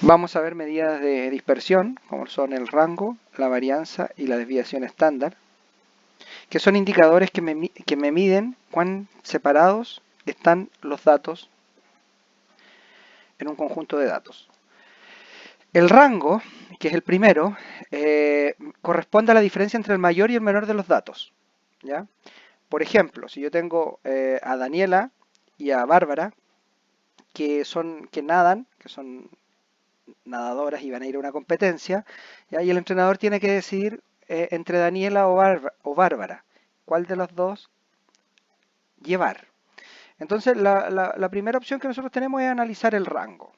Vamos a ver medidas de dispersión, como son el rango, la varianza y la desviación estándar, que son indicadores que me miden cuán separados están los datos en un conjunto de datos. El rango, que es el primero, corresponde a la diferencia entre el mayor y el menor de los datos, ¿ya? Por ejemplo, si yo tengo a Daniela y a Bárbara, que nadan, que son nadadoras y van a ir a una competencia, ¿ya? Y el entrenador tiene que decidir entre Daniela o Bárbara, cuál de los dos llevar. Entonces, la primera opción que nosotros tenemos es analizar el rango.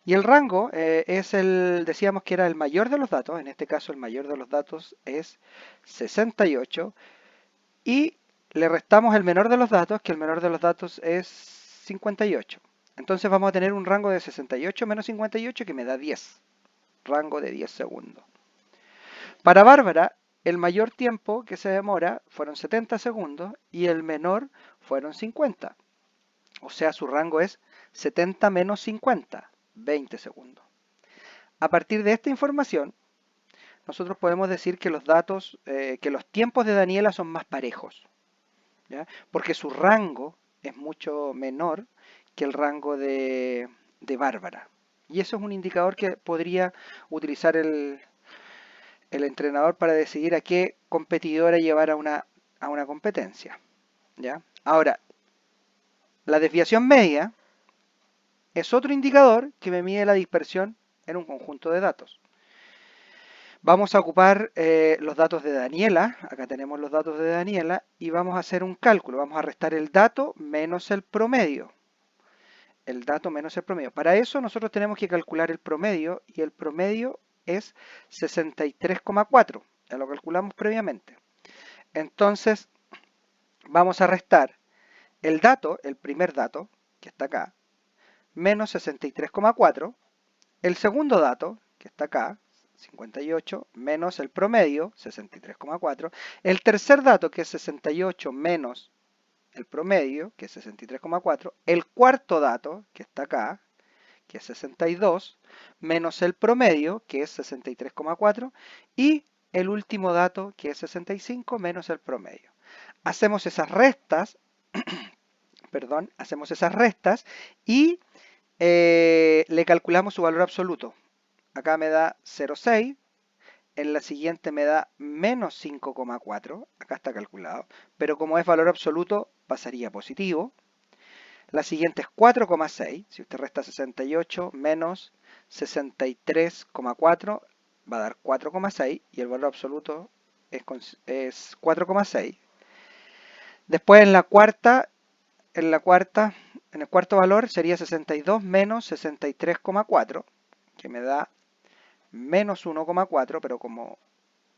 Y el rango decíamos que era el mayor de los datos, en este caso el mayor de los datos es 68, y le restamos el menor de los datos, que el menor de los datos es 58. Entonces vamos a tener un rango de 68 menos 58 que me da 10, rango de 10 segundos. Para Bárbara, el mayor tiempo que se demora fueron 70 segundos y el menor fueron 50. O sea, su rango es 70 menos 50, 20 segundos. A partir de esta información, nosotros podemos decir que que los tiempos de Daniela son más parejos, ¿ya? Porque su rango es mucho menor que el rango de Bárbara. Y eso es un indicador que podría utilizar el entrenador para decidir a qué competidora llevar a una competencia, ¿ya? Ahora, la desviación media es otro indicador que me mide la dispersión en un conjunto de datos. Vamos a ocupar los datos de Daniela, acá tenemos los datos de Daniela, y vamos a hacer un cálculo, vamos a restar el dato menos el promedio. El dato menos el promedio. Para eso nosotros tenemos que calcular el promedio, y el promedio es 63,4, ya lo calculamos previamente. Entonces, vamos a restar el dato, el primer dato, que está acá, menos 63,4, el segundo dato, que está acá, 58, menos el promedio, 63,4, el tercer dato, que es 68, menos el promedio, que es 63,4, el cuarto dato, que está acá, que es 62, menos el promedio, que es 63,4, y el último dato, que es 65, menos el promedio. Hacemos esas restas, perdón, hacemos esas restas y le calculamos su valor absoluto. Acá me da 0,6, en la siguiente me da menos 5,4, acá está calculado, pero como es valor absoluto pasaría positivo. La siguiente es 4,6, si usted resta 68 menos 63,4 va a dar 4,6 y el valor absoluto es 4,6. Después en el cuarto valor sería 62 menos 63,4, que me da menos 1,4, pero como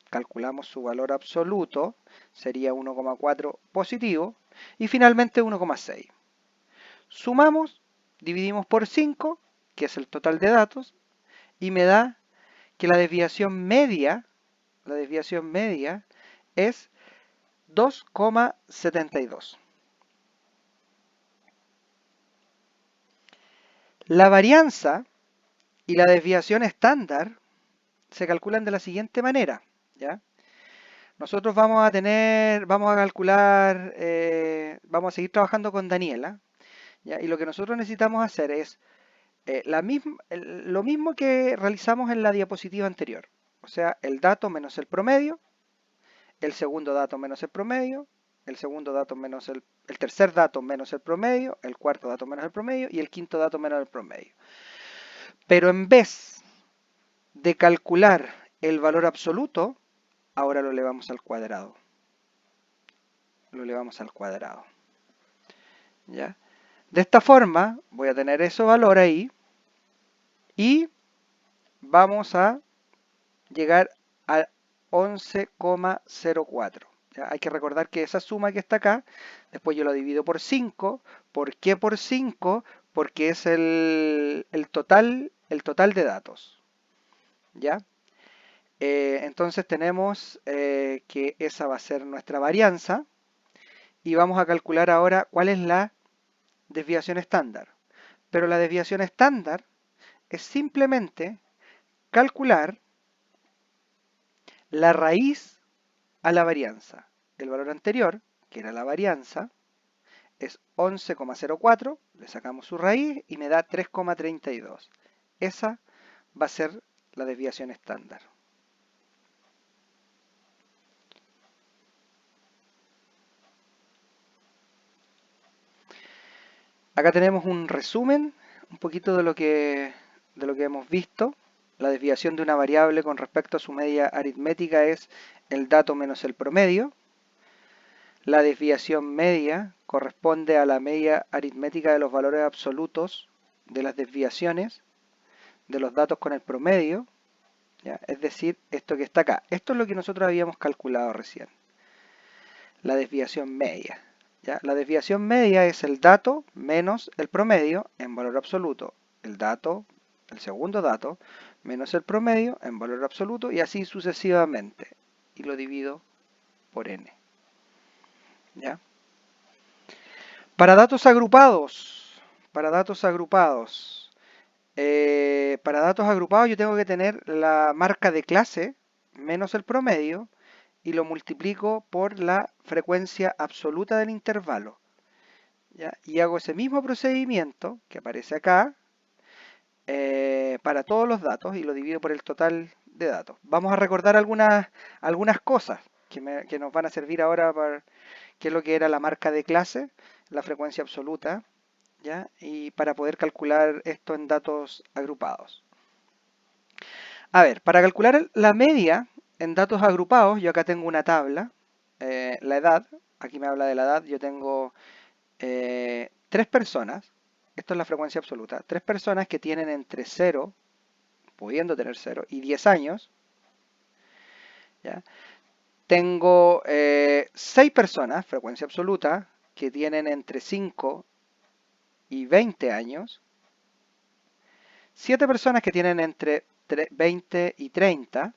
calculamos su valor absoluto, sería 1,4 positivo, y finalmente 1,6. Sumamos, dividimos por 5, que es el total de datos, y me da que la desviación media es 2,72. La varianza y la desviación estándar se calculan de la siguiente manera, ¿ya? Nosotros vamos a calcular, vamos a seguir trabajando con Daniela, ¿ya? Y lo que nosotros necesitamos hacer es lo mismo que realizamos en la diapositiva anterior, o sea, el dato menos el promedio, el segundo dato menos el promedio, el segundo dato menos el tercer dato menos el promedio, el cuarto dato menos el promedio y el quinto dato menos el promedio. Pero en vez de calcular el valor absoluto, ahora lo elevamos al cuadrado. Lo elevamos al cuadrado. ¿Ya? De esta forma voy a tener ese valor ahí y vamos a llegar a 11,04. Hay que recordar que esa suma que está acá, después yo la divido por 5. ¿Por qué por 5? Porque es el total de datos. ¿Ya? Entonces tenemos que esa va a ser nuestra varianza y vamos a calcular ahora cuál es la desviación estándar. Pero la desviación estándar es simplemente calcular la raíz a la varianza. El valor anterior, que era la varianza, es 11,04, le sacamos su raíz y me da 3,32. Esa va a ser la desviación estándar. Acá tenemos un resumen, un poquito de lo que hemos visto. La desviación de una variable con respecto a su media aritmética es el dato menos el promedio. La desviación media corresponde a la media aritmética de los valores absolutos de las desviaciones de los datos con el promedio, ¿ya? Es decir, esto que está acá. Esto es lo que nosotros habíamos calculado recién. La desviación media. ¿Ya? La desviación media es el dato menos el promedio en valor absoluto. El segundo dato, menos el promedio en valor absoluto y así sucesivamente. Y lo divido por n. ¿Ya? Para datos agrupados, para datos agrupados yo tengo que tener la marca de clase menos el promedio y lo multiplico por la frecuencia absoluta del intervalo. ¿Ya? Y hago ese mismo procedimiento que aparece acá para todos los datos y lo divido por el total de datos. Vamos a recordar algunas cosas que nos van a servir ahora para qué es lo que era la marca de clase, la frecuencia absoluta, ¿ya? Y para poder calcular esto en datos agrupados. A ver, para calcular la media en datos agrupados, yo acá tengo una tabla, la edad, aquí me habla de la edad, yo tengo 3 personas, esto es la frecuencia absoluta, 3 personas que tienen entre 0, pudiendo tener 0, y 10 años, ¿ya? Tengo 6 personas, frecuencia absoluta, que tienen entre 5 y 20 años, 7 personas que tienen entre 20 y 30,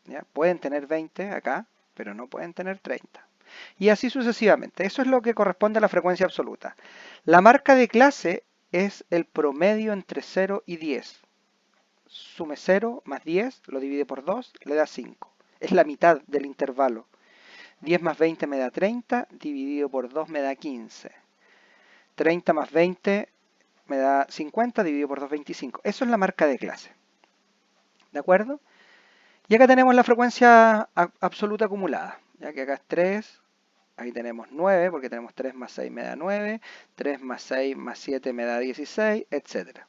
¿ya? Pueden tener 20 acá, pero no pueden tener 30. Y así sucesivamente. Eso es lo que corresponde a la frecuencia absoluta. La marca de clase es el promedio entre 0 y 10. Sume 0 más 10, lo divide por 2, le da 5. Es la mitad del intervalo. 10 más 20 me da 30, dividido por 2 me da 15. 30 más 20 me da 50, dividido por 2, 25. Eso es la marca de clase. ¿De acuerdo? Y acá tenemos la frecuencia absoluta acumulada. Ya que acá es 3, ahí tenemos 9, porque tenemos 3 más 6 me da 9, 3 más 6 más 7 me da 16, etc.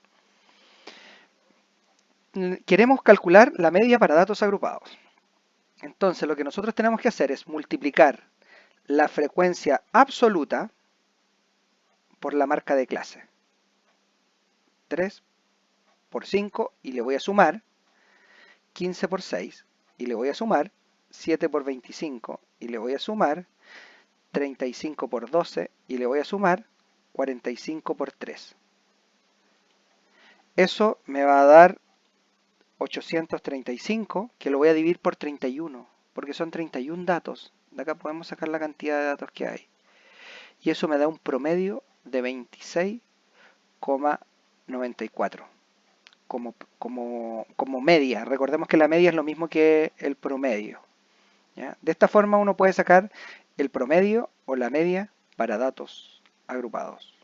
Queremos calcular la media para datos agrupados. Entonces lo que nosotros tenemos que hacer es multiplicar la frecuencia absoluta por la marca de clase. 3 por 5 y le voy a sumar 15 por 6 y le voy a sumar 7 por 25 y le voy a sumar 35 por 12 y le voy a sumar 45 por 3. Eso me va a dar 835, que lo voy a dividir por 31, porque son 31 datos. De acá podemos sacar la cantidad de datos que hay. Y eso me da un promedio de 26,94 como media. Recordemos que la media es lo mismo que el promedio, ¿ya? De esta forma uno puede sacar el promedio o la media para datos agrupados.